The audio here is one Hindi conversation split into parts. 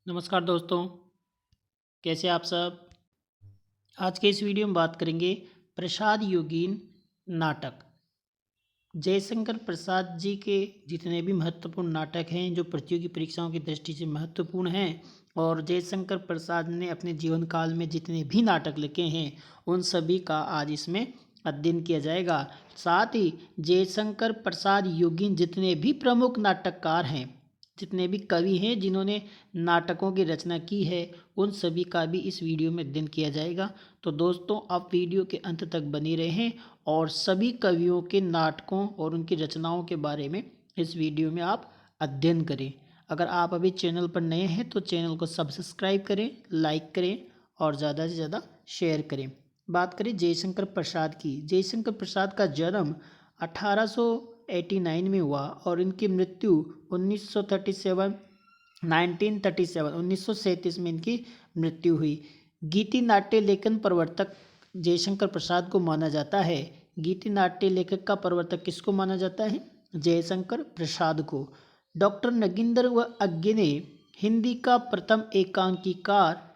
नमस्कार दोस्तों, कैसे आप सब। आज के इस वीडियो में बात करेंगे प्रसाद योगीन नाटक। जयशंकर प्रसाद जी के जितने भी महत्वपूर्ण नाटक हैं जो प्रतियोगी परीक्षाओं की दृष्टि से महत्वपूर्ण हैं, और जयशंकर प्रसाद ने अपने जीवन काल में जितने भी नाटक लिखे हैं उन सभी का आज इसमें अध्ययन किया जाएगा। साथ ही जयशंकर प्रसाद योगीन जितने भी प्रमुख नाटककार हैं, जितने भी कवि हैं जिन्होंने नाटकों की रचना की है, उन सभी का भी इस वीडियो में अध्ययन किया जाएगा। तो दोस्तों, आप वीडियो के अंत तक बने रहें और सभी कवियों के नाटकों और उनकी रचनाओं के बारे में इस वीडियो में आप अध्ययन करें। अगर आप अभी चैनल पर नए हैं तो चैनल को सब्सक्राइब करें, लाइक करें और ज़्यादा से ज़्यादा शेयर करें। बात करें जयशंकर प्रसाद की। जयशंकर प्रसाद का जन्म 1889 में हुआ और इनकी मृत्यु 1937 में इनकी मृत्यु हुई। गीति नाट्य लेखन प्रवर्तक जयशंकर प्रसाद को माना जाता है। गीति नाट्य लेखक का प्रवर्तक किसको माना जाता है? जयशंकर प्रसाद को। डॉक्टर नगेंद्र व अज्ञे ने हिंदी का प्रथम एकांकीकार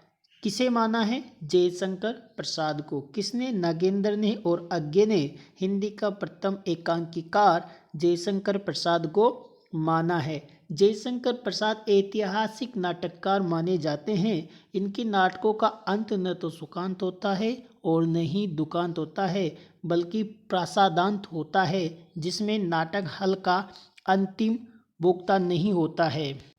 किसे माना है? जयशंकर प्रसाद को। किसने? नगेंद्र ने और अज्ञे ने हिंदी का प्रथम एकांकीकार जयशंकर प्रसाद को माना है। जयशंकर प्रसाद ऐतिहासिक नाटककार माने जाते हैं। इनके नाटकों का अंत न तो सुखांत होता है और न ही दुखांत होता है, बल्कि प्रासादांत होता है, जिसमें नाटक हल का अंतिम वोक्ता नहीं होता है।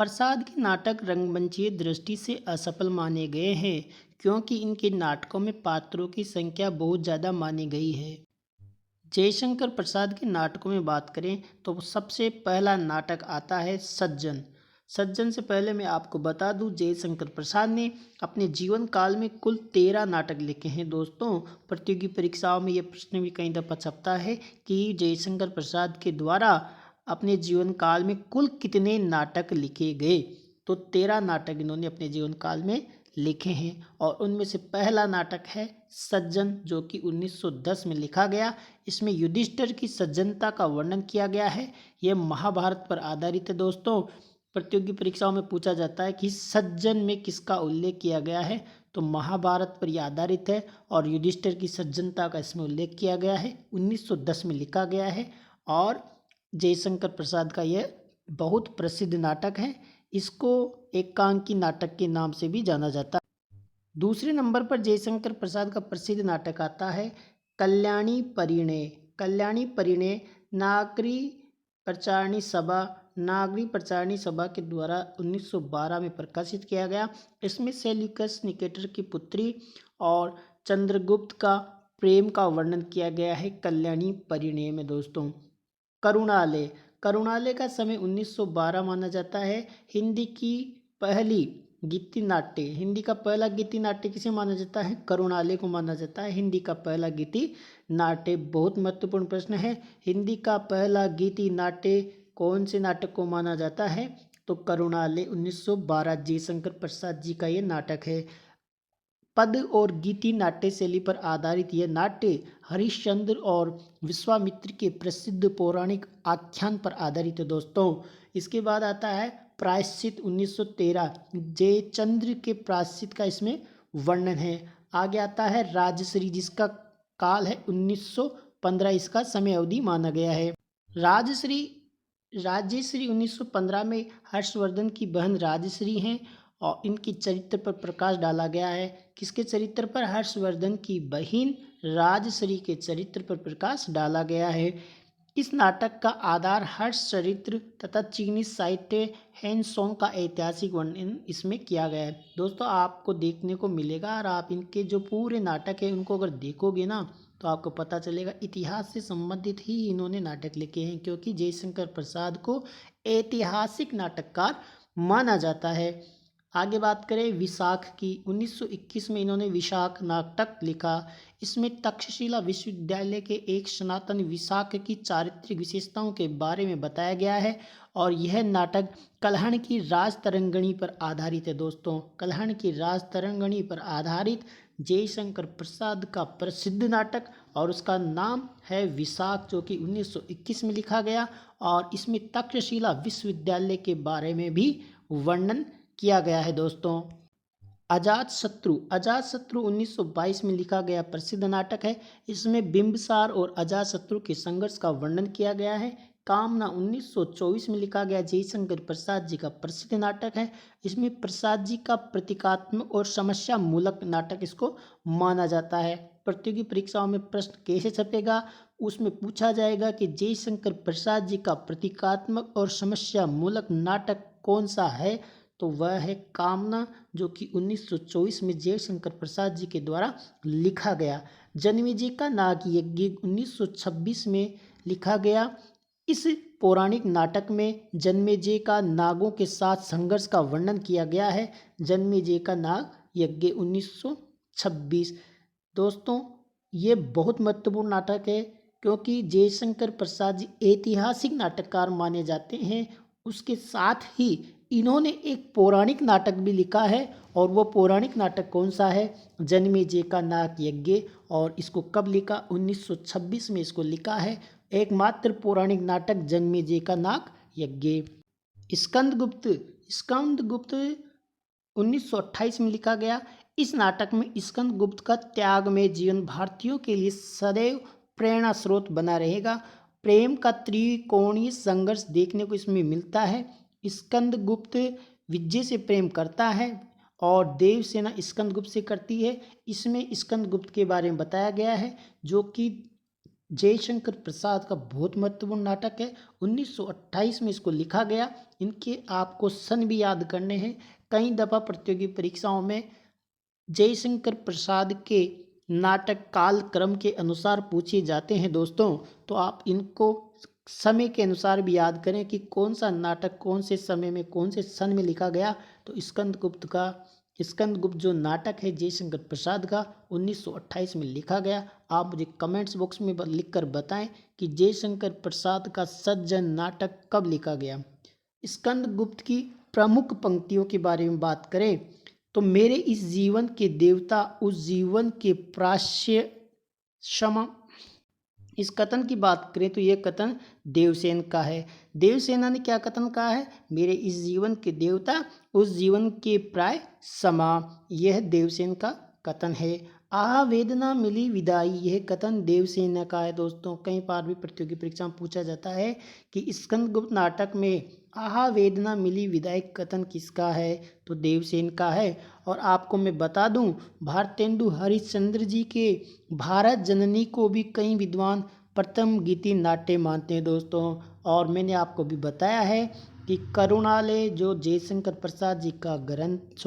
प्रसाद के नाटक रंगमंचीय दृष्टि से असफल माने गए हैं, क्योंकि इनके नाटकों में पात्रों की संख्या बहुत ज़्यादा मानी गई है। जयशंकर प्रसाद के नाटकों में बात करें तो सबसे पहला नाटक आता है सज्जन। सज्जन से पहले मैं आपको बता दूं, जयशंकर प्रसाद ने अपने जीवन काल में कुल 13 नाटक लिखे हैं। दोस्तों, प्रतियोगी परीक्षाओं में यह प्रश्न भी कई दफ़ा छपता है कि जयशंकर प्रसाद के द्वारा अपने जीवन काल में कुल कितने नाटक लिखे गए। तो 13 नाटक इन्होंने अपने जीवन काल में लिखे हैं, और उनमें से पहला नाटक है सज्जन, जो कि 1910 में लिखा गया। इसमें युधिष्ठिर की सज्जनता का वर्णन किया गया है। यह महाभारत पर आधारित है। दोस्तों, प्रतियोगी परीक्षाओं में पूछा जाता है कि सज्जन में किसका उल्लेख किया गया है, तो महाभारत पर यह आधारित है, और युधिष्ठिर की सज्जनता का इसमें उल्लेख किया गया है। 1910 में लिखा गया है और जयशंकर प्रसाद का यह बहुत प्रसिद्ध नाटक है। इसको एकांकी नाटक के नाम से भी जाना जाता है। दूसरे नंबर पर जयशंकर प्रसाद का प्रसिद्ध नाटक आता है कल्याणी परिणय। कल्याणी परिणय नागरी प्रचारणी सभा के द्वारा 1912 में प्रकाशित किया गया। इसमें सेल्यूकस निकेटर की पुत्री और चंद्रगुप्त का प्रेम का वर्णन किया गया है कल्याणी परिणय में। दोस्तों, करुणालय। करुणालय का समय 1912 माना जाता है। हिंदी का पहला गीति नाट्य किसे माना जाता है? करुणालय को माना जाता है हिंदी का पहला गीति नाट्य। बहुत महत्वपूर्ण प्रश्न है। हिंदी का पहला गीति नाट्य कौन से नाटक को माना जाता है? तो करुणालय 1912 जयशंकर प्रसाद जी का ये नाटक है। पद और गीति नाट्य शैली पर आधारित यह नाट्य हरिश्चंद्र और विश्वामित्र के प्रसिद्ध पौराणिक आख्यान पर आधारित है। दोस्तों, इसके बाद आता है प्रायश्चित 1913। जयचंद्र के प्रायश्चित का इसमें वर्णन है। आगे आता है राजश्री, जिसका काल है 1915, इसका समय अवधि माना गया है। राजश्री 1915 में हर्षवर्धन की बहन राजश्री हैं, और इनके चरित्र पर प्रकाश डाला गया है। किसके चरित्र पर? हर्षवर्धन की बहन राजश्री के चरित्र पर प्रकाश डाला गया है। इस नाटक का आधार हर्ष चरित्र तथा चीनी साहित्य हैंसोंग का ऐतिहासिक वर्णन इसमें किया गया है। दोस्तों, आपको देखने को मिलेगा, और आप इनके जो पूरे नाटक है उनको अगर देखोगे ना तो आपको पता चलेगा इतिहास से संबंधित ही इन्होंने नाटक लिखे हैं, क्योंकि जयशंकर प्रसाद को ऐतिहासिक नाटककार माना जाता है। आगे बात करें विशाख की। 1921 में इन्होंने विशाख नाटक लिखा। इसमें तक्षशिला विश्वविद्यालय के एक सनातन विशाख की चारित्रिक विशेषताओं के बारे में बताया गया है, और यह नाटक कल्हण की राज तरंगणी पर आधारित है। दोस्तों, कल्हण की राज तरंगणी पर आधारित जयशंकर प्रसाद का प्रसिद्ध नाटक, और उसका नाम है विशाख, जो कि 1921 में लिखा गया, और इसमें तक्षशिला विश्वविद्यालय के बारे में भी वर्णन किया गया है दोस्तों। अजातशत्रु 1922 में लिखा गया प्रसिद्ध नाटक है। इसमें बिंबिसार और अजातशत्रु के संघर्ष का वर्णन किया गया है। कामना 1924 में लिखा गया जयशंकर प्रसाद जी का प्रसिद्ध नाटक है। इसमें प्रसाद जी का प्रतीकात्मक और समस्या मूलक नाटक इसको माना जाता है। प्रतियोगी परीक्षाओं में प्रश्न कैसे छपेगा, उसमें पूछा जाएगा कि जयशंकर प्रसाद जी का प्रतीकात्मक और समस्या मूलक नाटक कौन सा है, तो वह है कामना, जो कि 1924 में जयशंकर प्रसाद जी के द्वारा लिखा गया। जन्मेजय का नाग यज्ञ 1926 में लिखा गया। इस पौराणिक नाटक में जन्मेजय का नागों के साथ संघर्ष का वर्णन किया गया है। जन्मेजय का नाग यज्ञ 1926। दोस्तों, ये बहुत महत्वपूर्ण नाटक है क्योंकि जयशंकर प्रसाद जी ऐतिहासिक नाटककार माने जाते हैं। उसके साथ ही इन्होंने एक पौराणिक नाटक भी लिखा है, और वो पौराणिक नाटक कौन सा है, जन्मेजय का नाग यज्ञ। और इसको कब लिखा, 1926 में इसको लिखा है। एकमात्र पौराणिक नाटक जन्मेजय का नाग यज्ञ। स्कंदगुप्त 1928 में लिखा गया। इस नाटक में स्कंदगुप्त का त्यागमय जीवन भारतीयों के लिए सदैव प्रेरणा स्रोत बना रहेगा। प्रेम का त्रिकोणीय संघर्ष देखने को इसमें मिलता है। स्कंदगुप्त विजय से प्रेम करता है और देवसेना स्कंदगुप्त से करती है। इसमें स्कंदगुप्त के बारे में बताया गया है, जो कि जयशंकर प्रसाद का बहुत महत्वपूर्ण नाटक है। 1928 में इसको लिखा गया। इनके आपको सन भी याद करने हैं। कई दफ़ा प्रतियोगी परीक्षाओं में जयशंकर प्रसाद के नाटक काल क्रम के अनुसार पूछे जाते हैं दोस्तों, तो आप इनको समय के अनुसार भी याद करें कि कौन सा नाटक कौन से समय में कौन से सन में लिखा गया। तो स्कंदगुप्त जो नाटक है जयशंकर प्रसाद का 1928 में लिखा गया। आप मुझे कमेंट्स बॉक्स में लिखकर बताएं कि जयशंकर प्रसाद का सज्जन नाटक कब लिखा गया। स्कंदगुप्त की प्रमुख पंक्तियों के बारे में बात करें तो मेरे इस जीवन के देवता उस जीवन के प्राश्य क्षमा। इस कथन की बात करें तो यह कथन देवसेन का है। देवसेना ने क्या कथन कहा है, मेरे इस जीवन के देवता उस जीवन के प्राय समा। यह देवसेन का कथन है। आहा वेदना मिली विदाई, यह कथन देवसेना का है। दोस्तों, कई बार भी प्रतियोगी परीक्षा में पूछा जाता है कि स्कंदगुप्त नाटक में आहा वेदना मिली विदाई कथन किसका है, तो देवसेन का है। और आपको मैं बता दूं, भारतेंदु हरिश्चंद्र जी के भारत जननी को भी कई विद्वान प्रथम गीति नाट्य मानते हैं दोस्तों। और मैंने आपको भी बताया है कि करुणालय जो जयशंकर प्रसाद जी का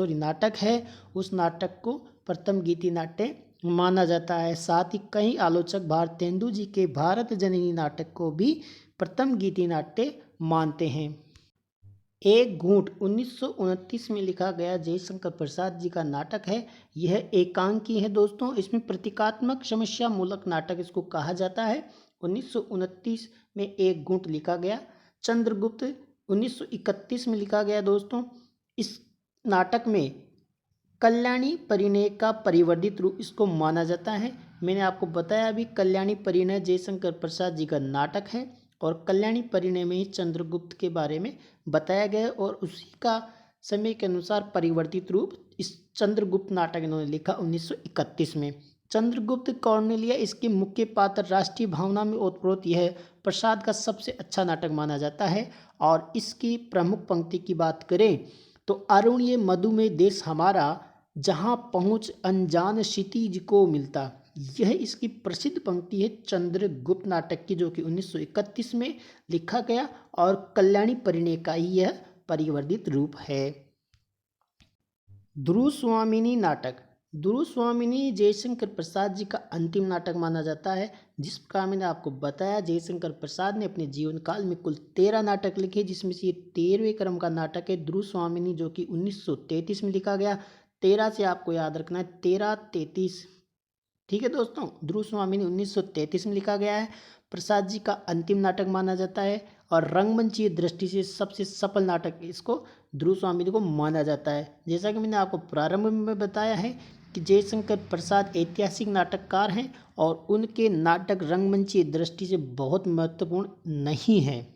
नाटक है, उस नाटक को प्रथम गीति नाट्य माना जाता है। साथ ही कई आलोचक भारतेंदु जी के भारत जननी नाटक को भी प्रथम गीति नाट्य मानते हैं। एक घूंट 1929 में लिखा गया जयशंकर प्रसाद जी का नाटक है। यह एकांकी है दोस्तों। इसमें प्रतीकात्मक समस्या मूलक नाटक इसको कहा जाता है। 1929 में एक घूंट लिखा गया। चंद्रगुप्त 1931 में लिखा गया दोस्तों। इस नाटक में कल्याणी परिणय का परिवर्धित रूप इसको माना जाता है। मैंने आपको बताया अभी, कल्याणी परिणय जयशंकर प्रसाद जी का नाटक है और कल्याणी परिणय में ही चंद्रगुप्त के बारे में बताया गया और उसी का समय के अनुसार परिवर्तित रूप इस चंद्रगुप्त नाटक इन्होंने लिखा 1931 में। चंद्रगुप्त कौर्नेलिया इसके मुख्य पात्र राष्ट्रीय भावना में ओतप्रोत यह प्रसाद का सबसे अच्छा नाटक माना जाता है। और इसकी प्रमुख पंक्ति की बात करें तो अरुण ये मधुमेह देश हमारा, जहाँ पहुँच अनजान क्षितिज को मिलता। यह इसकी प्रसिद्ध पंक्ति है चंद्रगुप्त नाटक की, जो कि 1931 में लिखा गया और कल्याणी परिणय का ही यह परिवर्धित रूप है। ध्रुव स्वामिनी नाटक। ध्रुव स्वामिनी जयशंकर प्रसाद जी का अंतिम नाटक माना जाता है। जिस प्रकार मैंने आपको बताया, जयशंकर प्रसाद ने अपने जीवन काल में कुल 13 नाटक लिखे, जिसमें से ये 13वें क्रम का नाटक है ध्रुव स्वामिनी, जो कि 1933 में लिखा गया। 13 से आपको याद रखना है, 13-33, ठीक है दोस्तों। ध्रुव स्वामिनी 1933 में लिखा गया है। प्रसाद जी का अंतिम नाटक माना जाता है और रंगमंचीय दृष्टि से सबसे सफल नाटक इसको ध्रुव स्वामिनी को माना जाता है। जैसा कि मैंने आपको प्रारंभ में बताया है कि जयशंकर प्रसाद ऐतिहासिक नाटककार हैं और उनके नाटक रंगमंचीय दृष्टि से बहुत महत्वपूर्ण नहीं हैं।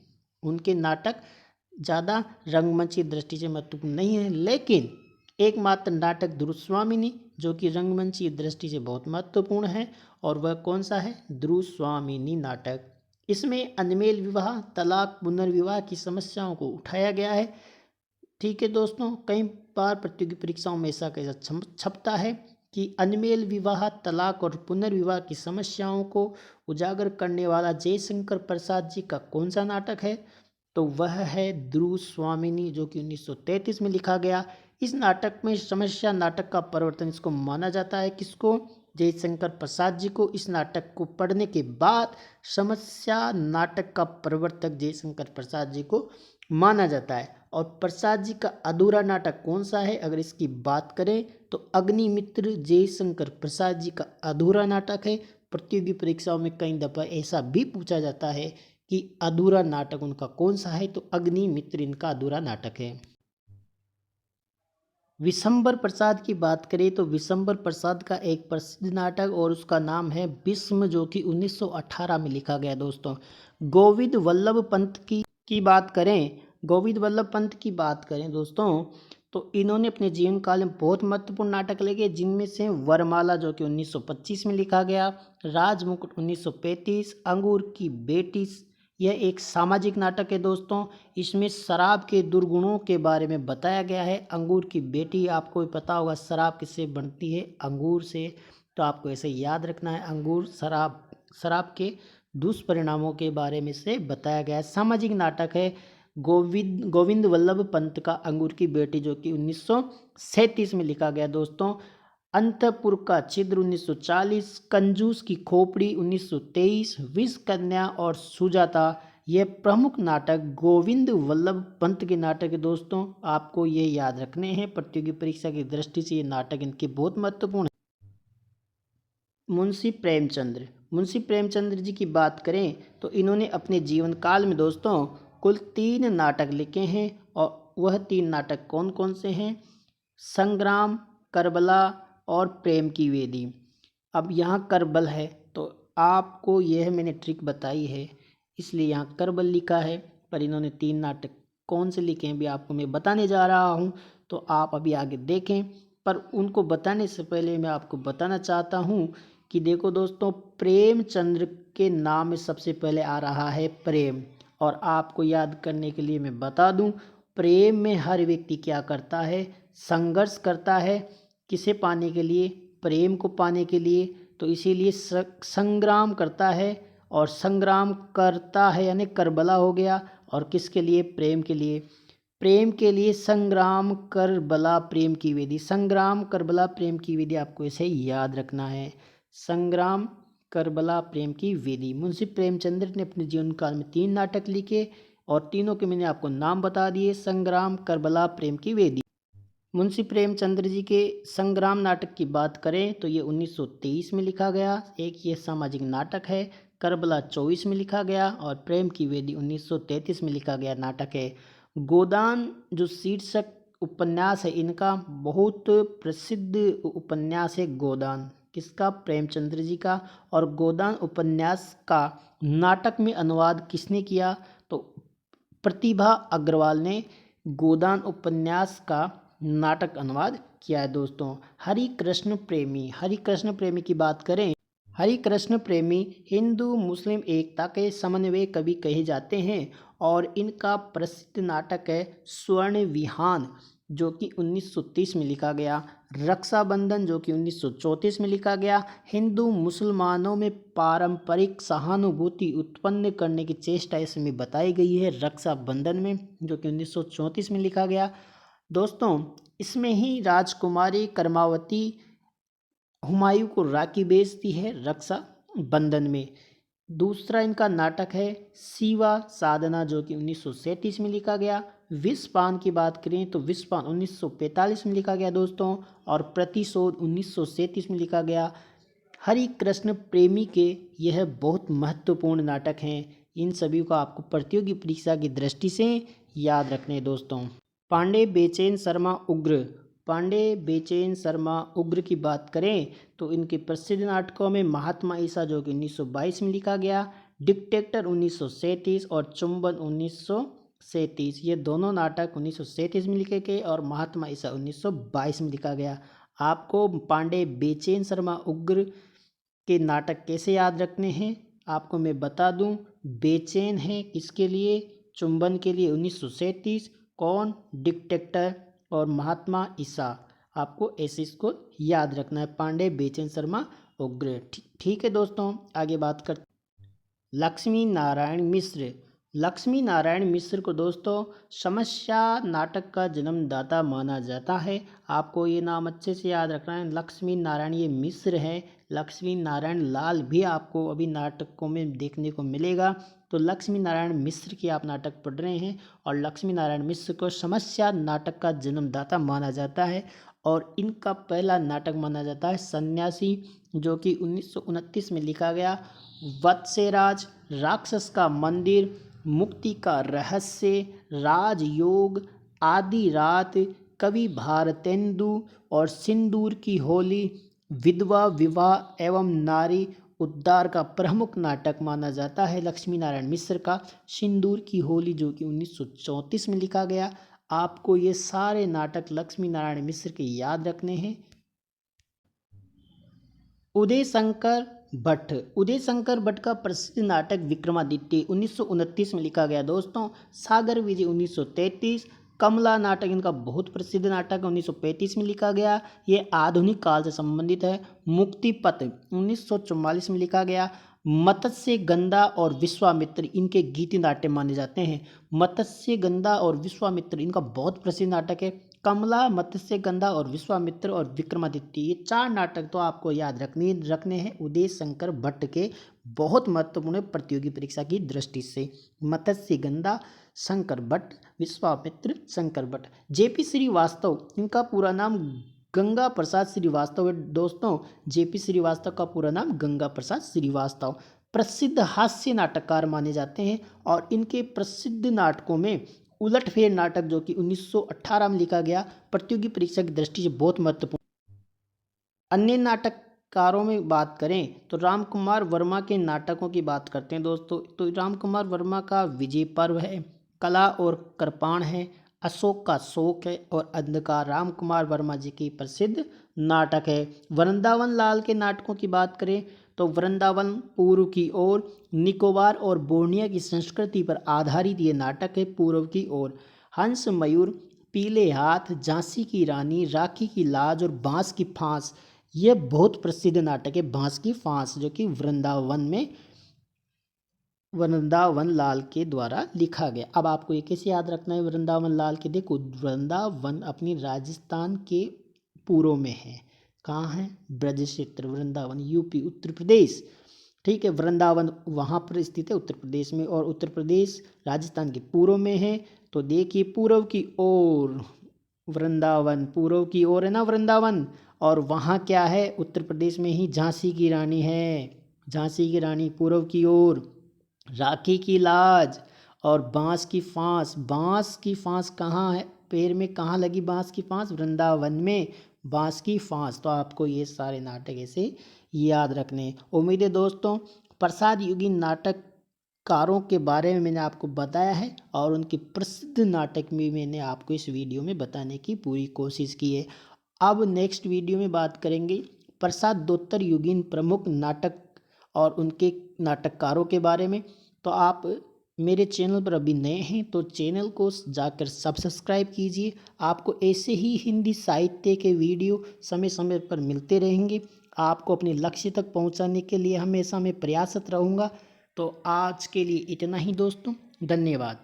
उनके नाटक ज़्यादा रंगमंच की दृष्टि से महत्वपूर्ण नहीं है, लेकिन एकमात्र नाटक ध्रुवस्वामिनी जो कि रंगमंच की दृष्टि से बहुत महत्वपूर्ण है, और वह कौन सा है? ध्रुवस्वामिनी नाटक। इसमें अनमेल विवाह, तलाक, पुनर्विवाह की समस्याओं को उठाया गया है। ठीक है दोस्तों, कई बार प्रतियोगी परीक्षाओं में ऐसा कैसा छपता है कि अनमेल विवाह, तलाक और पुनर्विवाह की समस्याओं को उजागर करने वाला जयशंकर प्रसाद जी का कौन सा नाटक है? तो वह है ध्रुवस्वामिनी जो कि 1933 में लिखा गया। इस नाटक में समस्या नाटक का परिवर्तन इसको माना जाता है। किसको? जयशंकर प्रसाद जी को। इस नाटक को पढ़ने के बाद समस्या नाटक का प्रवर्तक जयशंकर प्रसाद जी को माना जाता है। और प्रसाद जी का अधूरा नाटक कौन सा है? अगर इसकी बात करें तो अग्निमित्र जयशंकर प्रसाद जी का अधूरा नाटक है। प्रतियोगी परीक्षाओं में कई दफा ऐसा भी पूछा जाता है कि अधूरा नाटक उनका कौन सा है, तो अग्निमित्र इनका अधूरा नाटक है। विशंबर प्रसाद की बात करें तो विशंबर प्रसाद का एक प्रसिद्ध नाटक और उसका नाम है भीष्म जो कि 1918 में लिखा गया। दोस्तों, गोविंद वल्लभ पंत की बात करें, गोविंद वल्लभ पंत की बात करें दोस्तों, तो इन्होंने अपने जीवन काल में बहुत महत्वपूर्ण नाटक लिखे, जिनमें से वरमाला जो कि 1925 में लिखा गया, राजमुकुट 1935, अंगूर की बेटी, यह एक सामाजिक नाटक है दोस्तों। इसमें शराब के दुर्गुणों के बारे में बताया गया है। अंगूर की बेटी, आपको भी पता होगा शराब किससे बनती है? अंगूर से। तो आपको ऐसे याद रखना है, अंगूर शराब के दुष्परिणामों के बारे में से बताया गया है। सामाजिक नाटक है। गोविंद वल्लभ पंत का अंगूर की बेटी जो कि 1937 में लिखा गया दोस्तों। अंतपुर का छिद्र 1940, कंजूस की खोपड़ी 1923, विष कन्या और सुजाता, ये प्रमुख नाटक गोविंद वल्लभ पंत के नाटक है दोस्तों। आपको ये याद रखने हैं, प्रतियोगी परीक्षा की दृष्टि से ये नाटक इनके बहुत महत्वपूर्ण है। मुंशी प्रेमचंद्र जी की बात करें तो इन्होंने अपने जीवन काल में दोस्तों कुल 3 नाटक लिखे हैं, और वह 3 नाटक कौन कौन से हैं? संग्राम, करबला और प्रेम की वेदी। अब यहाँ करबल है तो आपको यह मैंने ट्रिक बताई है, इसलिए यहाँ करबल लिखा है, पर इन्होंने 3 नाटक कौन से लिखे हैं भी आपको मैं बताने जा रहा हूँ, तो आप अभी आगे देखें। पर उनको बताने से पहले मैं आपको बताना चाहता हूँ कि देखो दोस्तों, प्रेमचंद्र के नाम में सबसे पहले आ रहा है प्रेम। और आपको याद करने के लिए मैं बता दूं, प्रेम में हर व्यक्ति क्या करता है? संघर्ष करता है। किसे पाने के लिए? प्रेम को पाने के लिए। तो इसीलिए संग्राम करता है, और संग्राम करता है यानी करबला हो गया। और किसके लिए? प्रेम के लिए। प्रेम के लिए संग्राम, करबला, प्रेम की वेदी। संग्राम, करबला, प्रेम की वेदी आपको इसे याद रखना है। संग्राम, करबला, प्रेम की वेदी। मुंशी प्रेमचंद्र ने अपने जीवन काल में 3 नाटक लिखे, और तीनों के मैंने आपको नाम बता दिए, संग्राम, करबला, प्रेम की वेदी। मुंशी प्रेमचंद्र जी के संग्राम नाटक की बात करें तो ये 1923 में लिखा गया एक ये सामाजिक नाटक है। करबला 24 में लिखा गया, और प्रेम की वेदी 1933 में लिखा गया नाटक है। गोदान जो शीर्षक उपन्यास है इनका, बहुत प्रसिद्ध उपन्यास है गोदान। किसका? प्रेमचंद्र जी का। और गोदान उपन्यास का नाटक में अनुवाद किसने किया? तो प्रतिभा अग्रवाल ने गोदान उपन्यास का नाटक अनुवाद किया है दोस्तों। हरि कृष्ण प्रेमी की बात करें, हरि कृष्ण प्रेमी हिंदू मुस्लिम एकता के समन्वय कवि कहे जाते हैं, और इनका प्रसिद्ध नाटक है स्वर्ण विहान जो कि 1930 में लिखा गया, रक्षाबंधन जो कि 1934 में लिखा गया। हिंदू मुसलमानों में पारंपरिक सहानुभूति उत्पन्न करने की चेष्टा इसमें बताई गई है रक्षाबंधन में, जो कि 1934 में लिखा गया। दोस्तों, इसमें ही राजकुमारी कर्मावती हुमायूं को राखी बेचती है रक्षा बंधन में। दूसरा इनका नाटक है शिवा साधना जो कि 1937 में लिखा गया। विषपान की बात करें तो विषपान 1945 में लिखा गया दोस्तों, और प्रतिशोध 1937 में लिखा गया। हरि कृष्ण प्रेमी के यह बहुत महत्वपूर्ण नाटक हैं। इन सभी को आपको प्रतियोगी परीक्षा की दृष्टि से याद रखने दोस्तों। पांडे बेचैन शर्मा उग्र की बात करें तो इनके प्रसिद्ध नाटकों में महात्मा ईसा जो कि 1922 में लिखा गया, डिक्टेटर 1937 और चुंबन 1937। ये दोनों नाटक 1937 में लिखे गए और महात्मा ईसा 1922 में लिखा गया। आपको पांडे बेचैन शर्मा उग्र के नाटक कैसे याद रखने हैं, आपको मैं बता दूं। बेचैन है किसके लिए, चुंबन के लिए 1937, कौन, डिक्टेटर, और महात्मा ईसा। आपको ऐसे इसको याद रखना है, पांडे बेचैन शर्मा उग्र। ठीक है दोस्तों, आगे बात करते। लक्ष्मी नारायण मिश्र। लक्ष्मी नारायण मिश्र को दोस्तों समस्या नाटक का जन्मदाता माना जाता है। आपको ये नाम अच्छे से याद रखना है, लक्ष्मी नारायण ये मिश्र है। लक्ष्मी नारायण लाल भी आपको अभी नाटकों में देखने को मिलेगा। तो लक्ष्मी नारायण मिश्र की आप नाटक पढ़ रहे हैं और लक्ष्मी नारायण मिश्र को समस्या नाटक का जन्मदाता माना जाता है। और इनका पहला नाटक माना जाता है सन्यासी, जो कि 1929 में लिखा गया। वत्सराज, राक्षस का मंदिर, मुक्ति का रहस्य, राजयोग, आधी रात, कवि भारतेंदु और सिंदूर की होली, विधवा विवाह एवं नारी उद्धार का प्रमुख नाटक माना जाता है लक्ष्मी नारायण मिश्र का सिंदूर की होली, जो कि 1934 में लिखा गया। आपको ये सारे नाटक लक्ष्मी नारायण मिश्र के याद रखने हैं। उदय शंकर भट्ट। उदय शंकर भट्ट का प्रसिद्ध नाटक विक्रमादित्य 1929 में लिखा गया दोस्तों। सागर विजय 1933, कमला नाटक इनका बहुत प्रसिद्ध नाटक 1935 में लिखा गया। ये आधुनिक काल से संबंधित है। मुक्तिपथ 1944 में लिखा गया। मत्स्य गंधा और विश्वामित्र इनके गीति नाट्य माने जाते हैं। मत्स्य गंधा और विश्वामित्र इनका बहुत प्रसिद्ध नाटक है। कमला, मत्स्य गंधा और विश्वामित्र और विक्रमादित्य, ये 4 नाटक तो आपको याद रखने हैं उदय शंकर भट्ट के, बहुत महत्वपूर्ण प्रतियोगी परीक्षा की दृष्टि से। मत्स्य गंधा शंकर भट्ट, विश्वामित्र शंकर भट्ट। जेपी श्रीवास्तव, इनका पूरा नाम गंगा प्रसाद श्रीवास्तव है दोस्तों। जेपी श्रीवास्तव का पूरा नाम गंगा प्रसाद श्रीवास्तव प्रसिद्ध हास्य नाटककार माने जाते हैं। और इनके प्रसिद्ध नाटकों में उलटफेर नाटक, जो कि 1918 में लिखा गया, प्रतियोगी परीक्षा की दृष्टि से बहुत महत्वपूर्ण। अन्य नाटककारों में बात करें तो राम कुमार वर्मा के नाटकों की बात करते हैं दोस्तों। तो राम कुमार वर्मा का विजय पर्व है, कला और कृपाण है, अशोक का शोक है और अंधकार राम कुमार वर्मा जी की प्रसिद्ध नाटक है। वृंदावन लाल के नाटकों की बात करें तो वृंदावन पूर्व की ओर, निकोबार और बोर्निया की संस्कृति पर आधारित ये नाटक है। पूर्व की ओर, हंस मयूर, पीले हाथ, झांसी की रानी, राखी की लाज और बांस की फांस, ये बहुत प्रसिद्ध नाटक है। बांस की फांस, जो कि वृंदावन लाल के द्वारा लिखा गया। अब आपको ये कैसे याद रखना है वृंदावन लाल के, देखो वृंदावन अपनी राजस्थान के पूर्व में है। कहाँ है, ब्रज क्षेत्र, वृंदावन यूपी उत्तर प्रदेश। ठीक है, वृंदावन वहाँ पर स्थित है उत्तर प्रदेश में, और उत्तर प्रदेश राजस्थान के पूर्व में है। तो देखिए पूर्व की ओर वृंदावन, पूर्व की ओर है ना वृंदावन, और वहाँ क्या है, उत्तर प्रदेश में ही झांसी की रानी है। झांसी की रानी पूर्व की ओर, राखी की लाज और बांस की फांस। बांस की फांस कहाँ है, पैर में कहाँ लगी बांस की फांस, वृंदावन में बांस की फांस। तो आपको ये सारे नाटक ऐसे याद रखने। उम्मीद है दोस्तों प्रसाद युगीन नाटककारों के बारे में मैंने आपको बताया है और उनके प्रसिद्ध नाटक भी मैंने आपको इस वीडियो में बताने की पूरी कोशिश की है। अब नेक्स्ट वीडियो में बात करेंगे प्रसादोत्तर युगीन प्रमुख नाटक और उनके नाटककारों के बारे में। तो आप मेरे चैनल पर अभी नए हैं तो चैनल को जाकर सब्सक्राइब कीजिए। आपको ऐसे ही हिंदी साहित्य के वीडियो समय समय पर मिलते रहेंगे। आपको अपने लक्ष्य तक पहुंचाने के लिए हमेशा मैं प्रयासरत रहूँगा। तो आज के लिए इतना ही दोस्तों, धन्यवाद।